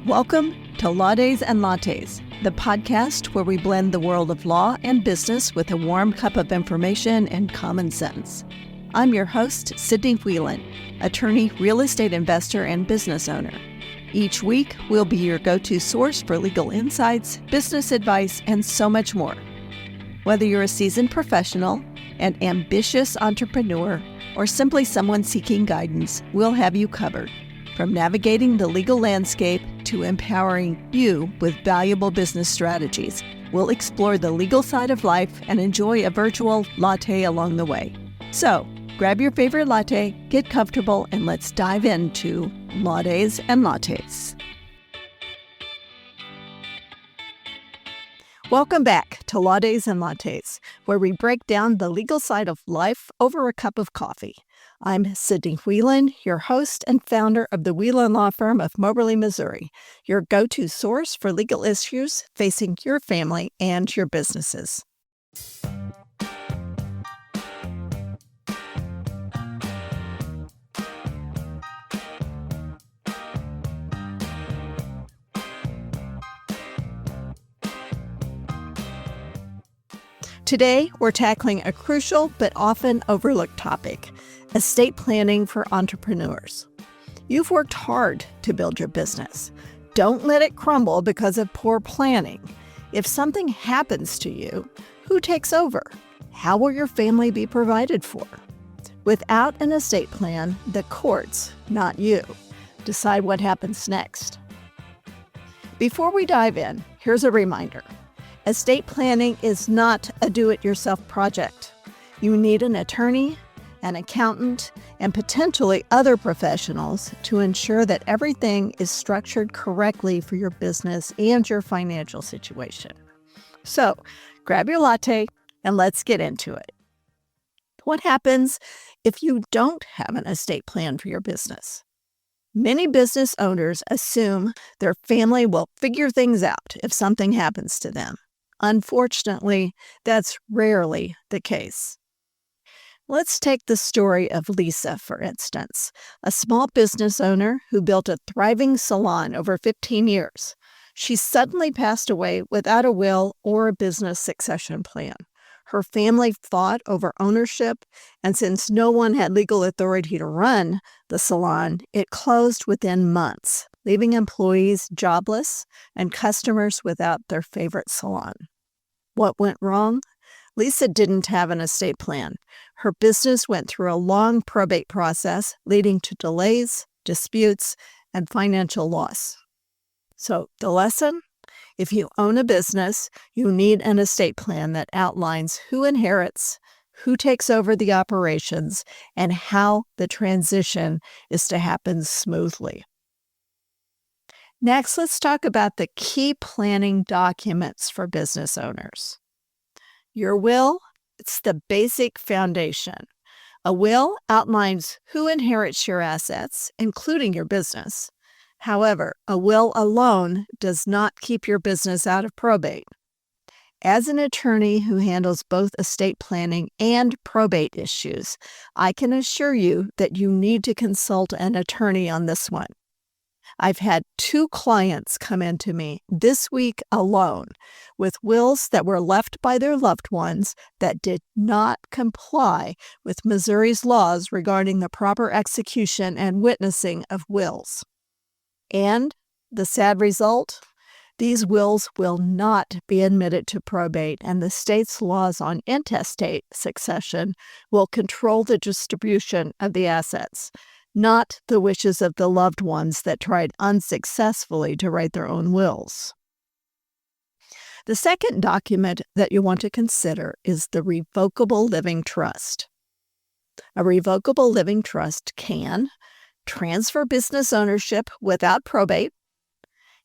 Welcome to Lattes and Lattes, the podcast where we blend the world of law and business with a warm cup of information and common sense. I'm your host, Sydney Whelan, attorney, real estate investor, and business owner. Each week, we'll be your go-to source for legal insights, business advice, and so much more. Whether you're a seasoned professional, an ambitious entrepreneur, or simply someone seeking guidance, we'll have you covered. From navigating the legal landscape to empowering you with valuable business strategies, we'll explore the legal side of life and enjoy a virtual latte along the way. So, grab your favorite latte, get comfortable, and let's dive into Lattes and Lattes. Welcome back to Lattes and Lattes, where we break down the legal side of life over a cup of coffee. I'm Sydney Whelan, your host and founder of the Whelan Law Firm of Moberly, Missouri, your go-to source for legal issues facing your family and your businesses. Today, we're tackling a crucial but often overlooked topic: estate planning for entrepreneurs. You've worked hard to build your business. Don't let it crumble because of poor planning. If something happens to you, who takes over? How will your family be provided for? Without an estate plan, the courts, not you, decide what happens next. Before we dive in, here's a reminder. Estate planning is not a do-it-yourself project. You need an attorney, an accountant, and potentially other professionals to ensure that everything is structured correctly for your business and your financial situation. So, grab your latte and let's get into it. What happens if you don't have an estate plan for your business? Many business owners assume their family will figure things out if something happens to them. Unfortunately, that's rarely the case. Let's take the story of Lisa, for instance, a small business owner who built a thriving salon over 15 years. She suddenly passed away without a will or a business succession plan. Her family fought over ownership, and since no one had legal authority to run the salon, it closed within months, leaving employees jobless and customers without their favorite salon. What went wrong? Lisa didn't have an estate plan. Her business went through a long probate process, leading to delays, disputes, and financial loss. So, the lesson? If you own a business, you need an estate plan that outlines who inherits, who takes over the operations, and how the transition is to happen smoothly. Next, let's talk about the key planning documents for business owners. Your will, it's the basic foundation. A will outlines who inherits your assets, including your business. However, a will alone does not keep your business out of probate. As an attorney who handles both estate planning and probate issues, I can assure you that you need to consult an attorney on this one. I've had 2 clients come into me this week alone with wills that were left by their loved ones that did not comply with Missouri's laws regarding the proper execution and witnessing of wills. And the sad result? These wills will not be admitted to probate, and the state's laws on intestate succession will control the distribution of the assets, not the wishes of the loved ones that tried unsuccessfully to write their own wills. The second document that you want to consider is the Revocable Living Trust. A Revocable Living Trust can transfer business ownership without probate.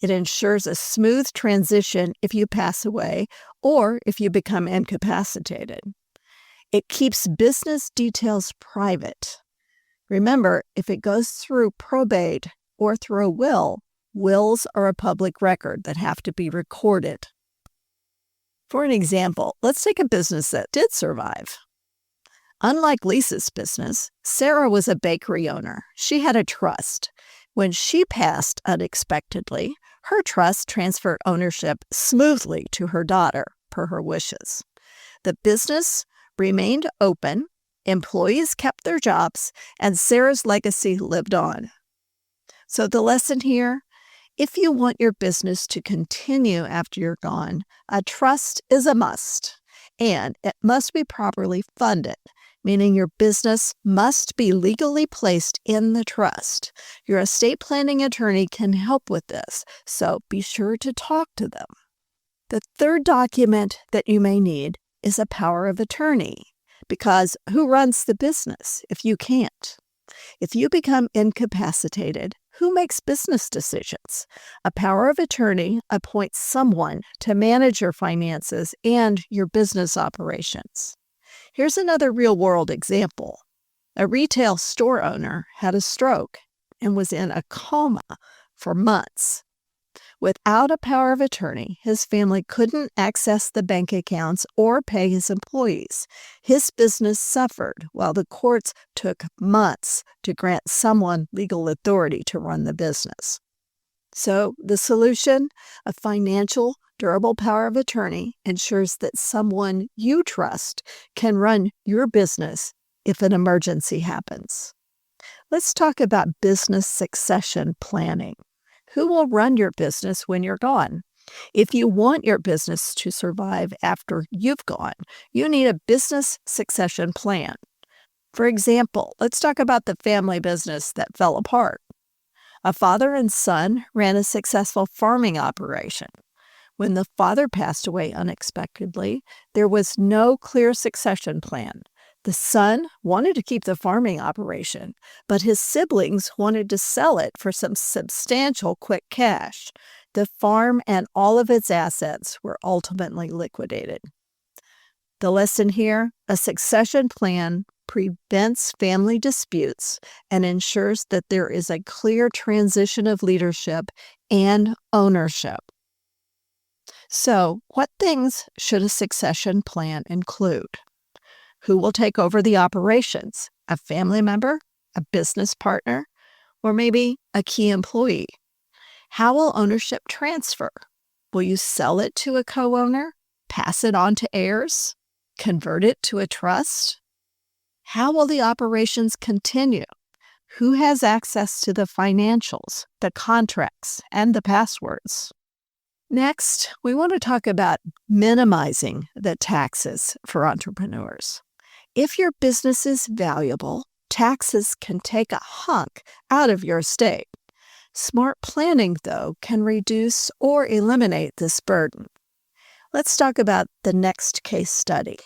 It ensures a smooth transition if you pass away or if you become incapacitated. It keeps business details private. Remember, if it goes through probate or through a will, wills are a public record that have to be recorded. For an example, let's take a business that did survive. Unlike Lisa's business, Sarah was a bakery owner. She had a trust. When she passed unexpectedly, Her trust transferred ownership smoothly to her daughter per her wishes. The business remained open, employees kept their jobs, and Sarah's legacy lived on. So the lesson here, if you want your business to continue after you're gone, a trust is a must, and it must be properly funded, meaning your business must be legally placed in the trust. Your estate planning attorney can help with this, so be sure to talk to them. The third document that you may need is a power of attorney, because who runs the business if you can't? If you become incapacitated, who makes business decisions? A power of attorney appoints someone to manage your finances and your business operations. Here's another real-world example. A retail store owner had a stroke and was in a coma for months. Without a power of attorney, his family couldn't access the bank accounts or pay his employees. His business suffered while the courts took months to grant someone legal authority to run the business. So the solution, a financial, durable power of attorney, ensures that someone you trust can run your business if an emergency happens. Let's talk about business succession planning. Who will run your business when you're gone? If you want your business to survive after you've gone, you need a business succession plan. For example, let's talk about the family business that fell apart. A father and son ran a successful farming operation. When the father passed away unexpectedly, there was no clear succession plan. The son wanted to keep the farming operation, but his siblings wanted to sell it for some substantial quick cash. The farm and all of its assets were ultimately liquidated. The lesson here, a succession plan prevents family disputes and ensures that there is a clear transition of leadership and ownership. So, what things should a succession plan include? Who will take over the operations? A family member, a business partner, or maybe a key employee? How will ownership transfer? Will you sell it to a co-owner, pass it on to heirs, convert it to a trust? How will the operations continue? Who has access to the financials, the contracts, and the passwords? Next, we want to talk about minimizing the taxes for entrepreneurs. If your business is valuable, taxes can take a hunk out of your estate. Smart planning, though, can reduce or eliminate this burden. Let's talk about the next case study.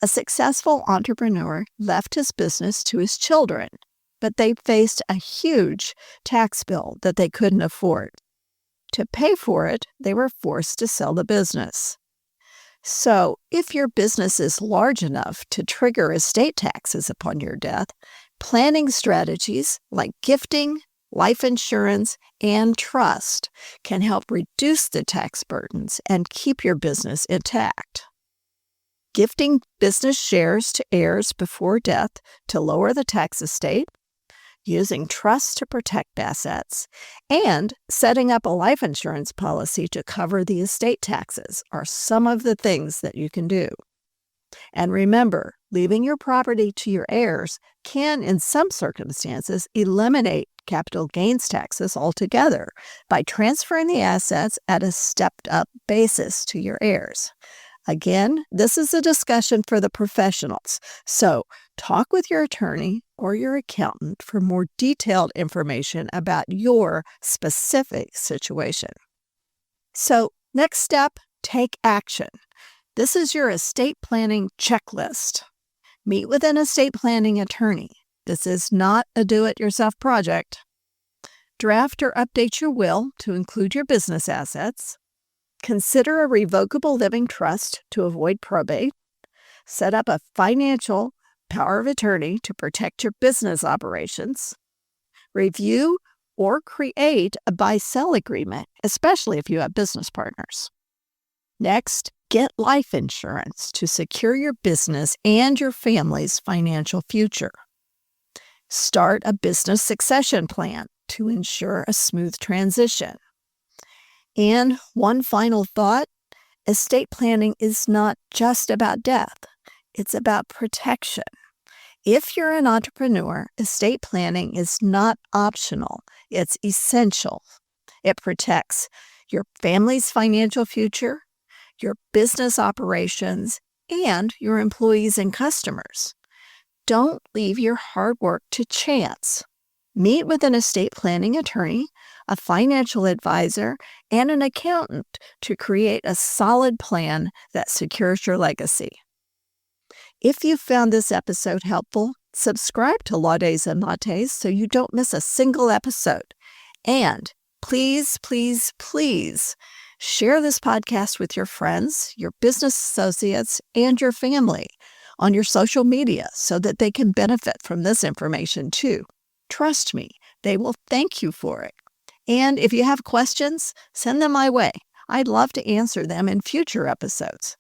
A successful entrepreneur left his business to his children, but they faced a huge tax bill that they couldn't afford. To pay for it, they were forced to sell the business. So, if your business is large enough to trigger estate taxes upon your death, planning strategies like gifting, life insurance, and trust can help reduce the tax burdens and keep your business intact. Gifting business shares to heirs before death to lower the tax estate, using trust to protect assets, and setting up a life insurance policy to cover the estate taxes are some of the things that you can do. And remember, leaving your property to your heirs can, in some circumstances, eliminate capital gains taxes altogether by transferring the assets at a stepped-up basis to your heirs. Again, this is a discussion for the professionals, so talk with your attorney or your accountant for more detailed information about your specific situation. So, next step, take action. This is your estate planning checklist. Meet with an estate planning attorney. This is not a do-it-yourself project. Draft or update your will to include your business assets. Consider a revocable living trust to avoid probate. Set up a financial power of attorney to protect your business operations. Review or create a buy-sell agreement, especially if you have business partners. Next, get life insurance to secure your business and your family's financial future. Start a business succession plan to ensure a smooth transition. And one final thought, estate planning is not just about death. It's about protection. If you're an entrepreneur, estate planning is not optional. It's essential. It protects your family's financial future, your business operations, and your employees and customers. Don't leave your hard work to chance. Meet with an estate planning attorney, a financial advisor, and an accountant to create a solid plan that secures your legacy. If you found this episode helpful, subscribe to Lattes and Lattes so you don't miss a single episode. And please, please, please share this podcast with your friends, your business associates, and your family on your social media so that they can benefit from this information too. Trust me, they will thank you for it. And if you have questions, send them my way. I'd love to answer them in future episodes.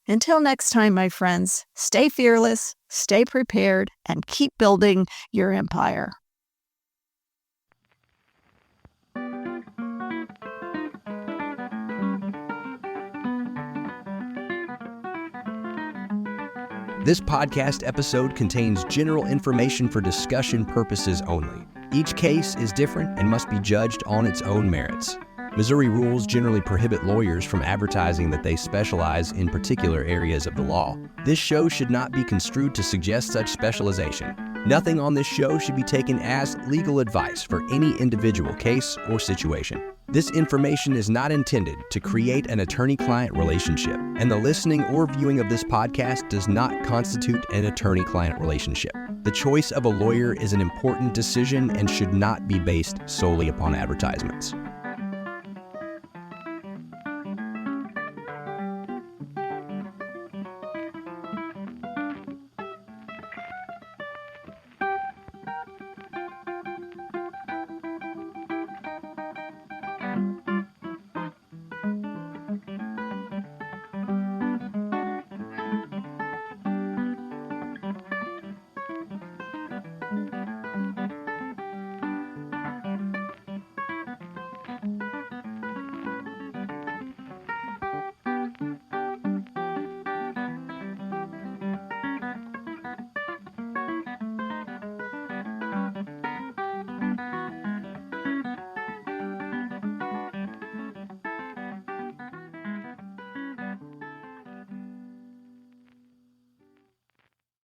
Until next time, my friends, stay fearless, stay prepared, and keep building your empire. This podcast episode contains general information for discussion purposes only. Each case is different and must be judged on its own merits. Missouri rules generally prohibit lawyers from advertising that they specialize in particular areas of the law. This show should not be construed to suggest such specialization. Nothing on this show should be taken as legal advice for any individual case or situation. This information is not intended to create an attorney-client relationship, and the listening or viewing of this podcast does not constitute an attorney-client relationship. The choice of a lawyer is an important decision and should not be based solely upon advertisements.